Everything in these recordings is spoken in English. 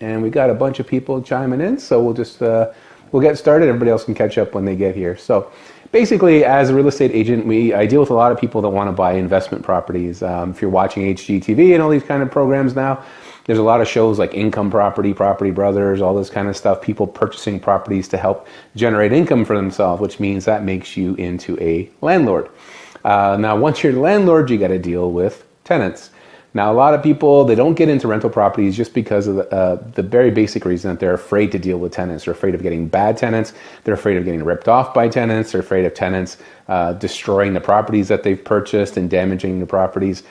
and we got a bunch of people chiming in, so we'll just we'll get started. Everybody else can catch up when they get here. So basically, as a real estate agent, I deal with a lot of people that want to buy investment properties. If you're watching HGTV and all these kind of programs now, there's a lot of shows like Income Property, Property Brothers, all this kind of stuff, people purchasing properties to help generate income for themselves, which means that makes you into a landlord. Now, once you're a landlord, you got to deal with tenants. Now, a lot of people, they don't get into rental properties just because of the very basic reason that they're afraid to deal with tenants. They're afraid of getting bad tenants. They're afraid of getting ripped off by tenants. They're afraid of tenants destroying the properties that they've purchased and damaging the properties.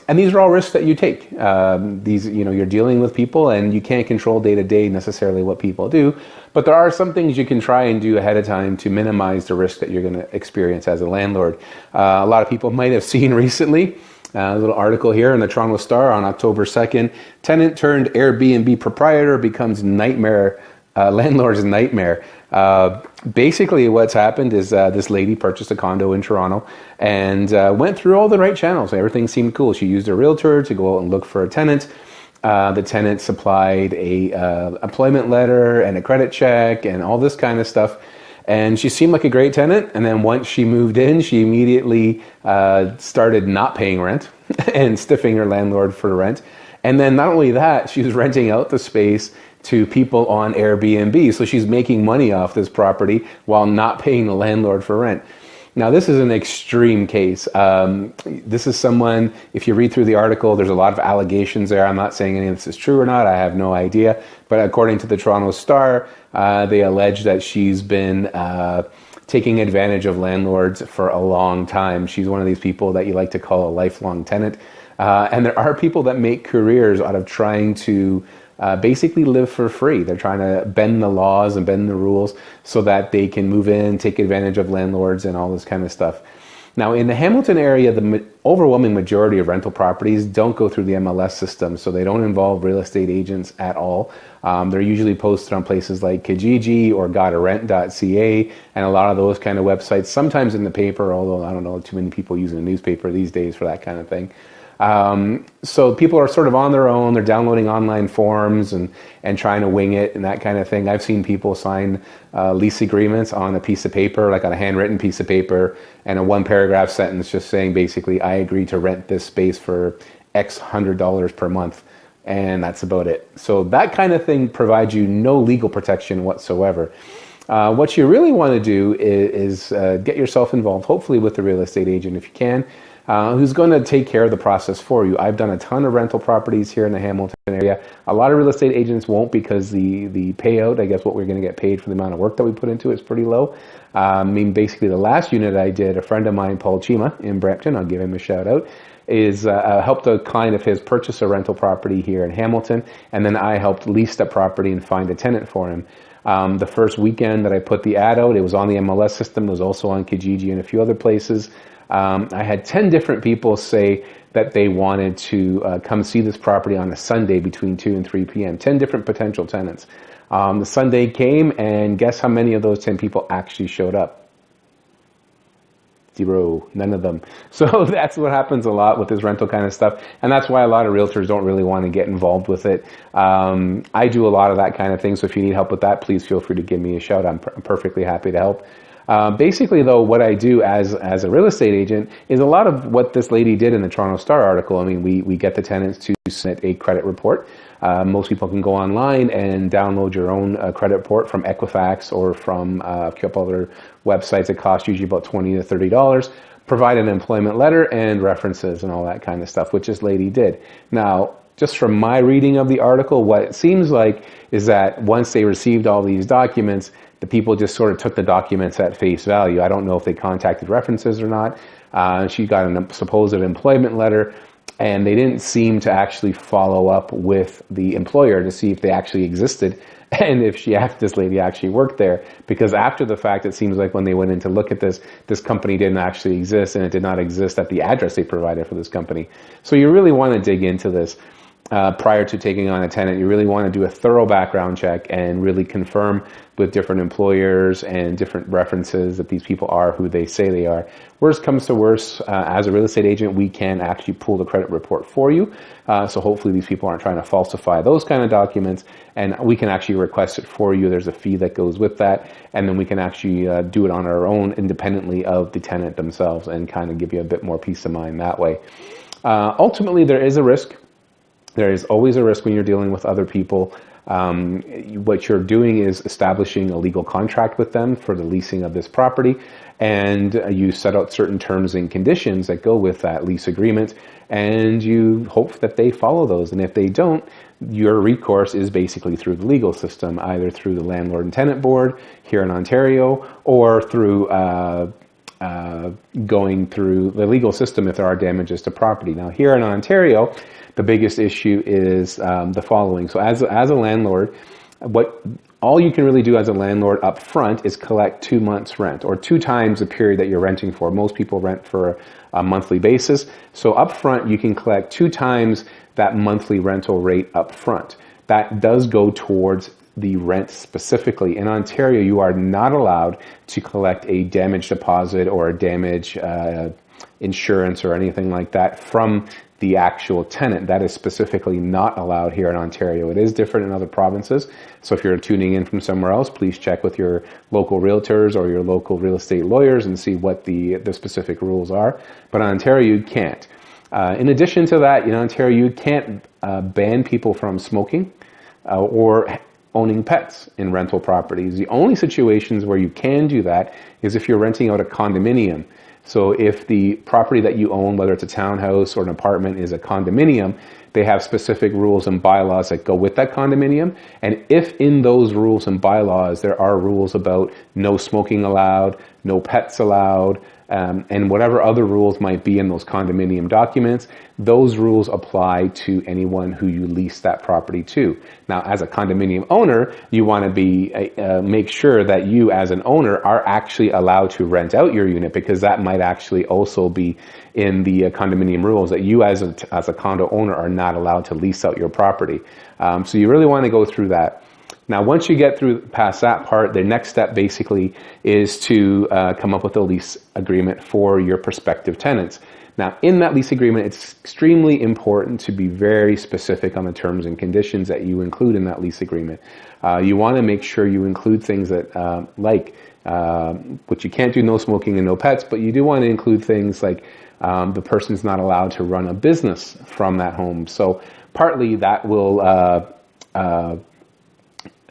And these are all risks that you take. You're dealing with people, and you can't control day to day necessarily what people do. But there are some things you can try and do ahead of time to minimize the risk that you're going to experience as a landlord. A lot of people might have seen recently a little article here in the Toronto Star on October 2nd. Tenant turned Airbnb proprietor becomes landlord's nightmare. Basically what's happened is this lady purchased a condo in Toronto and went through all the right channels. Everything seemed cool. She used a realtor to go out and look for a tenant. The tenant supplied a employment letter and a credit check and all this kind of stuff. And she seemed like a great tenant. And then once she moved in, she immediately started not paying rent and stiffing her landlord for rent. And then not only that, she was renting out the space to people on Airbnb. So she's making money off this property while not paying the landlord for rent. Now, this is an extreme case. This is someone, if you read through the article, there's a lot of allegations there. I'm not saying any of this is true or not. I have no idea. But according to the Toronto Star, they allege that she's been taking advantage of landlords for a long time. She's one of these people that you like to call a lifelong tenant. And there are people that make careers out of trying to basically live for free. They're trying to bend the laws and bend the rules so that they can move in, take advantage of landlords and all this kind of stuff. Now, in the Hamilton area, the overwhelming majority of rental properties don't go through the MLS system, so they don't involve real estate agents at all. They're usually posted on places like Kijiji or gotarent.ca and a lot of those kind of websites, sometimes in the paper, although I don't know too many people using the newspaper these days for that kind of thing. So people are sort of on their own. They're downloading online forms and trying to wing it and that kind of thing. I've seen people sign lease agreements on a piece of paper, like on a handwritten piece of paper, and a one paragraph sentence just saying basically, I agree to rent this space for X $100 per month. And that's about it. So that kind of thing provides you no legal protection whatsoever. What you really want to do is get yourself involved, hopefully with the real estate agent if you can, who's going to take care of the process for you. I've done a ton of rental properties here in the Hamilton area. A lot of real estate agents won't because the payout, I guess what we're going to get paid for the amount of work that we put into it is pretty low. Basically the last unit I did, a friend of mine, Paul Chima in Brampton, I'll give him a shout out, is helped a client of his purchase a rental property here in Hamilton, and then I helped lease the property and find a tenant for him. The first weekend that I put the ad out, it was on the MLS system, it was also on Kijiji and a few other places. I had 10 different people say that they wanted to come see this property on a Sunday between 2 and 3 p.m. 10 different potential tenants. The Sunday came, and guess how many of those 10 people actually showed up? 0, none of them. So that's what happens a lot with this rental kind of stuff. And that's why a lot of realtors don't really want to get involved with it. I do a lot of that kind of thing. So if you need help with that, please feel free to give me a shout. I'm perfectly happy to help. Basically, though, what I do as a real estate agent is a lot of what this lady did in the Toronto Star article. I mean, we get the tenants to submit a credit report. Most people can go online and download your own credit report from Equifax or from a couple other websites. It costs usually about $20 to $30. Provide an employment letter and references and all that kind of stuff, which this lady did. Now, just from my reading of the article, what it seems like is that once they received all these documents, the people just sort of took the documents at face value. I don't know if they contacted references or not. She got a supposed employment letter, and they didn't seem to actually follow up with the employer to see if they actually existed and if this lady actually worked there. Because after the fact, it seems like when they went in to look at this company didn't actually exist, and it did not exist at the address they provided for this company. So you really want to dig into this. Prior to taking on a tenant, you really want to do a thorough background check and really confirm with different employers and different references that these people are who they say they are. Worst comes to worst, as a real estate agent, we can actually pull the credit report for you. So hopefully these people aren't trying to falsify those kind of documents, and we can actually request it for you. There's a fee that goes with that, and then we can actually do it on our own independently of the tenant themselves and kind of give you a bit more peace of mind that way. Ultimately, there is a risk. There is always a risk when you're dealing with other people. What you're doing is establishing a legal contract with them for the leasing of this property, and you set out certain terms and conditions that go with that lease agreement, and you hope that they follow those. And if they don't, your recourse is basically through the legal system, either through the Landlord and Tenant Board here in Ontario, or through going through the legal system if there are damages to property. Now, here in Ontario, the biggest issue is the following. So as a landlord, all you can really do as a landlord up front is collect 2 months rent, or 2 times the period that you're renting for. Most people rent for a monthly basis. So up front, you can collect 2 times that monthly rental rate up front. That does go towards the rent specifically. In Ontario, you are not allowed to collect a damage deposit or a damage insurance or anything like that from the actual tenant. That is specifically not allowed here in Ontario. It is different in other provinces. So if you're tuning in from somewhere else, please check with your local realtors or your local real estate lawyers and see what the specific rules are. But in Ontario, you can't. In addition to that, in Ontario, you can't ban people from smoking or owning pets in rental properties. The only situations where you can do that is if you're renting out a condominium. So if the property that you own, whether it's a townhouse or an apartment, is a condominium, they have specific rules and bylaws that go with that condominium. And if in those rules and bylaws there are rules about no smoking allowed, no pets allowed, and whatever other rules might be in those condominium documents, those rules apply to anyone who you lease that property to. Now, as a condominium owner, you want to make sure that you as an owner are actually allowed to rent out your unit, because that might actually also be in the condominium rules, that you as a condo owner are not allowed to lease out your property. So you really want to go through that. Now, once you get past that part, the next step basically is to come up with a lease agreement for your prospective tenants. Now, in that lease agreement, it's extremely important to be very specific on the terms and conditions that you include in that lease agreement. You want to make sure you include things that which you can't do, no smoking and no pets, but you do want to include things like the person's not allowed to run a business from that home. So partly that will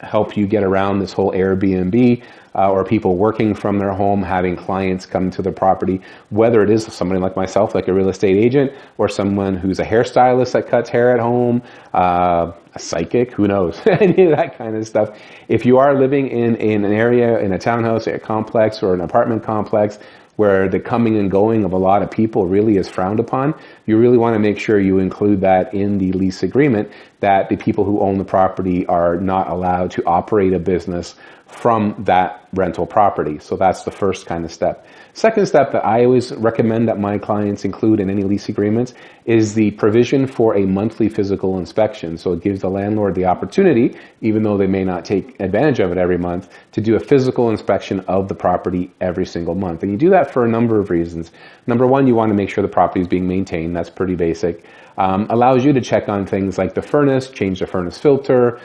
help you get around this whole Airbnb or people working from their home, having clients come to the property, whether it is somebody like myself, like a real estate agent, or someone who's a hairstylist that cuts hair at home, a psychic, who knows, any of that kind of stuff. If you are living in an area, in a townhouse, a complex, or an apartment complex, where the coming and going of a lot of people really is frowned upon, you really want to make sure you include that in the lease agreement, that the people who own the property are not allowed to operate a business from that rental property. So that's the first kind of step. Second step that I always recommend that my clients include in any lease agreements is the provision for a monthly physical inspection. So it gives the landlord the opportunity, even though they may not take advantage of it every month, to do a physical inspection of the property every single month. And you do that for a number of reasons. Number one, you want to make sure the property is being maintained. That's pretty basic. Allows you to check on things like the furnace, change the furnace filter,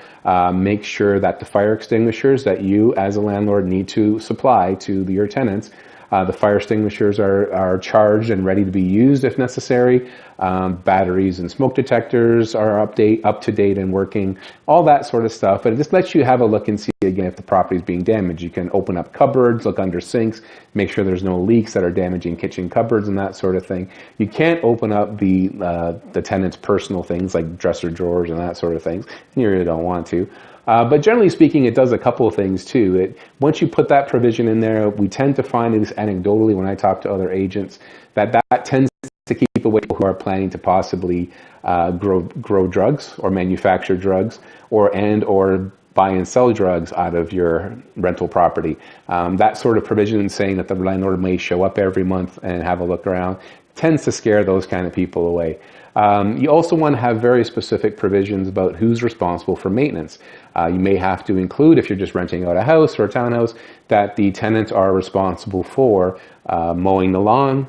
make sure that the fire extinguishers that you as a landlord need to supply to your tenants, the fire extinguishers are charged and ready to be used if necessary. Batteries and smoke detectors are up to date and working, all that sort of stuff. But it just lets you have a look and see again if the property is being damaged. You can open up cupboards, look under sinks, make sure there's no leaks that are damaging kitchen cupboards and that sort of thing. You can't open up the tenant's personal things like dresser drawers and that sort of things, and you really don't want to. But generally speaking, it does a couple of things too. Once you put that provision in there, we tend to find, at least anecdotally when I talk to other agents, that tends to keep away people who are planning to possibly grow drugs or manufacture drugs or buy and sell drugs out of your rental property. That sort of provision saying that the landlord may show up every month and have a look around tends to scare those kind of people away. You also want to have very specific provisions about who's responsible for maintenance. You may have to include, if you're just renting out a house or a townhouse, that the tenants are responsible for mowing the lawn,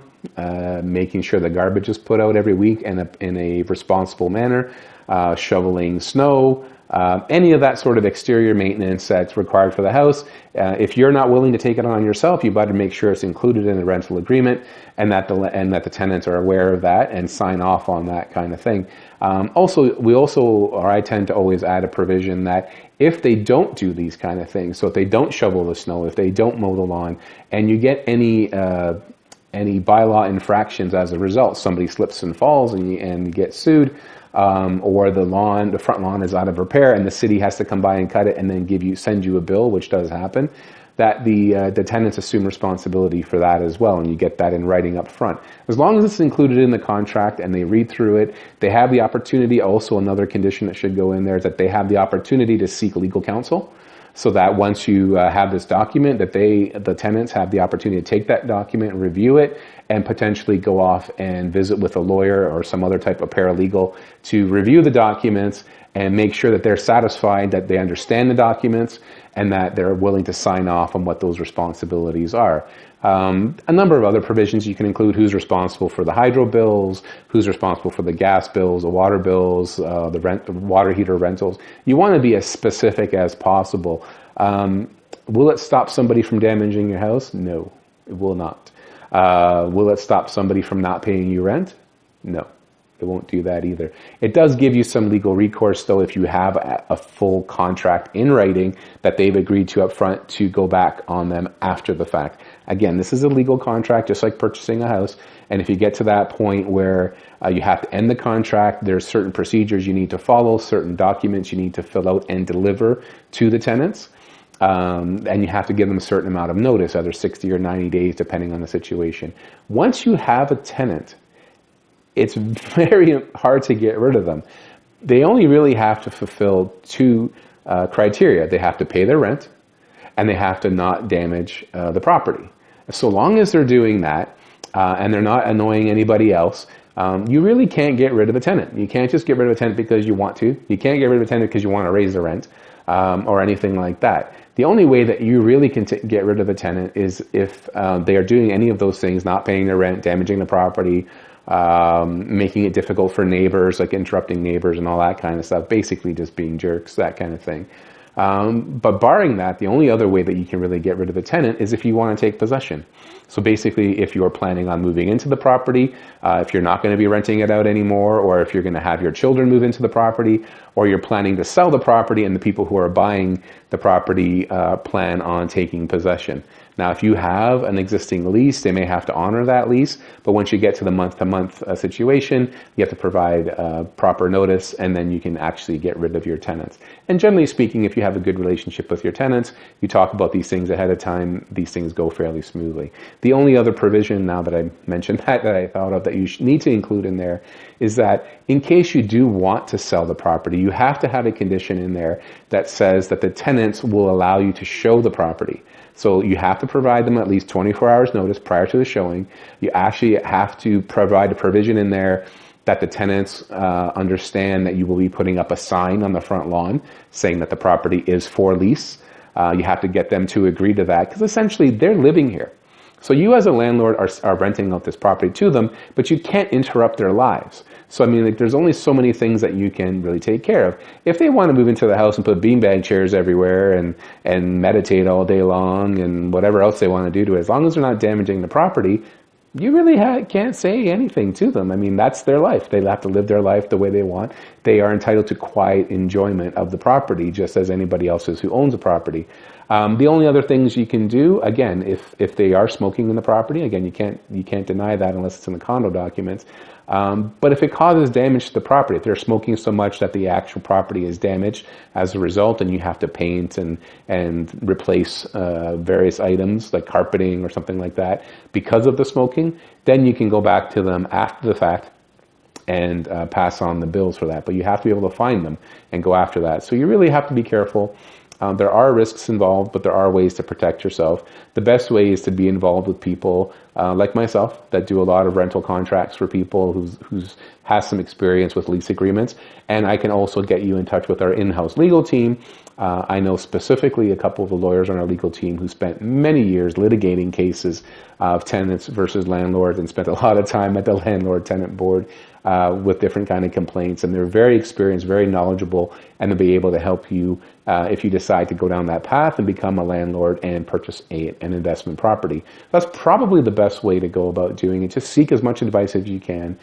making sure the garbage is put out every week in a responsible manner, shoveling snow, any of that sort of exterior maintenance that's required for the house. If you're not willing to take it on yourself, you better make sure it's included in the rental agreement, and that the tenants are aware of that and sign off on that kind of thing. I tend to always add a provision that if they don't do these kind of things, so if they don't shovel the snow, if they don't mow the lawn, and you get any bylaw infractions as a result, somebody slips and falls and you get sued, or the front lawn is out of repair and the city has to come by and cut it and then send you a bill, which does happen, that the tenants assume responsibility for that as well, and you get that in writing up front. As long as it's included in the contract and they read through it, they have the opportunity. Also, another condition that should go in there is that they have the opportunity to seek legal counsel. So that once you have this document, that the tenants have the opportunity to take that document and review it, and potentially go off and visit with a lawyer or some other type of paralegal to review the documents and make sure that they're satisfied that they understand the documents and that they're willing to sign off on what those responsibilities are. A number of other provisions you can include: who's responsible for the hydro bills, who's responsible for the gas bills, the water bills, the water heater rentals. You want to be as specific as possible. Will it stop somebody from damaging your house? No, it will not. Will it stop somebody from not paying you rent? No, it won't do that either. It does give you some legal recourse, though, if you have a full contract in writing that they've agreed to up front, to go back on them after the fact. Again, this is a legal contract, just like purchasing a house. And if you get to that point where you have to end the contract, there's certain procedures you need to follow, certain documents you need to fill out and deliver to the tenants. And you have to give them a certain amount of notice, either 60 or 90 days, depending on the situation. Once you have a tenant, it's very hard to get rid of them. They only really have to fulfill two criteria. They have to pay their rent, and they have to not damage the property. So long as they're doing that, and they're not annoying anybody else, you really can't get rid of a tenant. You can't just get rid of a tenant because you want to. You can't get rid of a tenant because you want to raise the rent, or anything like that. The only way that you really can get rid of a tenant is if they are doing any of those things: not paying their rent, damaging the property, making it difficult for neighbors, like interrupting neighbors and all that kind of stuff, basically just being jerks, that kind of thing. But barring that, the only other way that you can really get rid of a tenant is if you want to take possession. So basically, if you're planning on moving into the property, if you're not going to be renting it out anymore, or if you're going to have your children move into the property, or you're planning to sell the property and the people who are buying the property plan on taking possession. Now, if you have an existing lease, they may have to honor that lease, but once you get to the month-to-month situation, you have to provide proper notice, and then you can actually get rid of your tenants. And generally speaking, if you have a good relationship with your tenants, you talk about these things ahead of time, these things go fairly smoothly. The only other provision, now that I mentioned that I thought of that you need to include in there, is that in case you do want to sell the property, you have to have a condition in there that says that the tenants will allow you to show the property. So you have to provide them at least 24 hours notice prior to the showing. You actually have to provide a provision in there that the tenants understand that you will be putting up a sign on the front lawn saying that the property is for lease. You have to get them to agree to that, because essentially they're living here. So you as a landlord are renting out this property to them, but you can't interrupt their lives. So I mean, like, there's only so many things that you can really take care of. If they want to move into the house and put beanbag chairs everywhere and meditate all day long and whatever else they want to do to it, as long as they're not damaging the property, you really can't say anything to them. I mean, that's their life. They have to live their life the way they want. They are entitled to quiet enjoyment of the property, just as anybody else is who owns a property. The only other things you can do, again, if they are smoking in the property, again, you can't deny that unless it's in the condo documents. But if it causes damage to the property, if they're smoking so much that the actual property is damaged as a result, and you have to paint and replace various items like carpeting or something like that because of the smoking, then you can go back to them after the fact and pass on the bills for that. But you have to be able to find them and go after that. So you really have to be careful. There are risks involved, but there are ways to protect yourself. The best way is to be involved with people like myself that do a lot of rental contracts for people who's has some experience with lease agreements. And I can also get you in touch with our in-house legal team. I know specifically a couple of the lawyers on our legal team who spent many years litigating cases of tenants versus landlords and spent a lot of time at the landlord-tenant board with different kind of complaints. And they're very experienced, very knowledgeable, and they'll be able to help you if you decide to go down that path and become a landlord and purchase an investment property. That's probably the best way to go about doing it. Just seek as much advice as you can.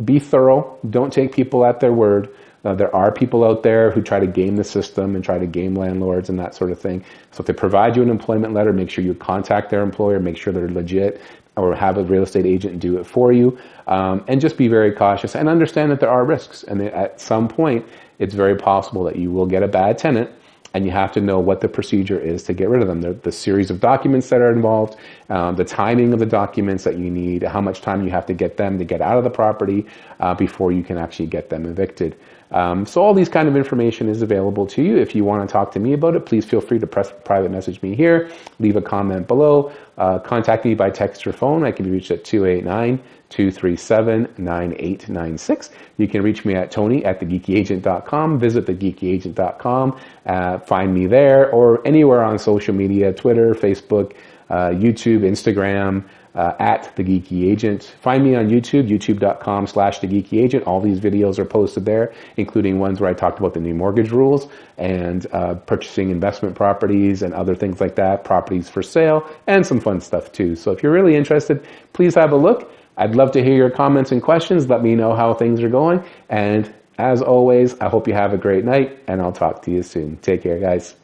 Be thorough. Don't take people at their word. There are people out there who try to game the system and try to game landlords and that sort of thing. So if they provide you an employment letter, make sure you contact their employer, make sure they're legit, or have a real estate agent do it for you. And just be very cautious and understand that there are risks. And at some point, it's very possible that you will get a bad tenant, and you have to know what the procedure is to get rid of them. The series of documents that are involved, the timing of the documents that you need, how much time you have to get them to get out of the property before you can actually get them evicted. So all these kind of information is available to you. If you want to talk to me about it, please feel free to private message me here, leave a comment below, contact me by text or phone. I can be reached at 289-237-9896. You can reach me at Tony@thegeekyagent.com. Visit thegeekyagent.com, find me there or anywhere on social media, Twitter, Facebook, YouTube, Instagram, at The Geeky Agent. Find me on YouTube, youtube.com/The Geeky Agent. All these videos are posted there, including ones where I talked about the new mortgage rules and purchasing investment properties and other things like that, properties for sale, and some fun stuff too. So if you're really interested, please have a look. I'd love to hear your comments and questions. Let me know how things are going. And as always, I hope you have a great night, and I'll talk to you soon. Take care, guys.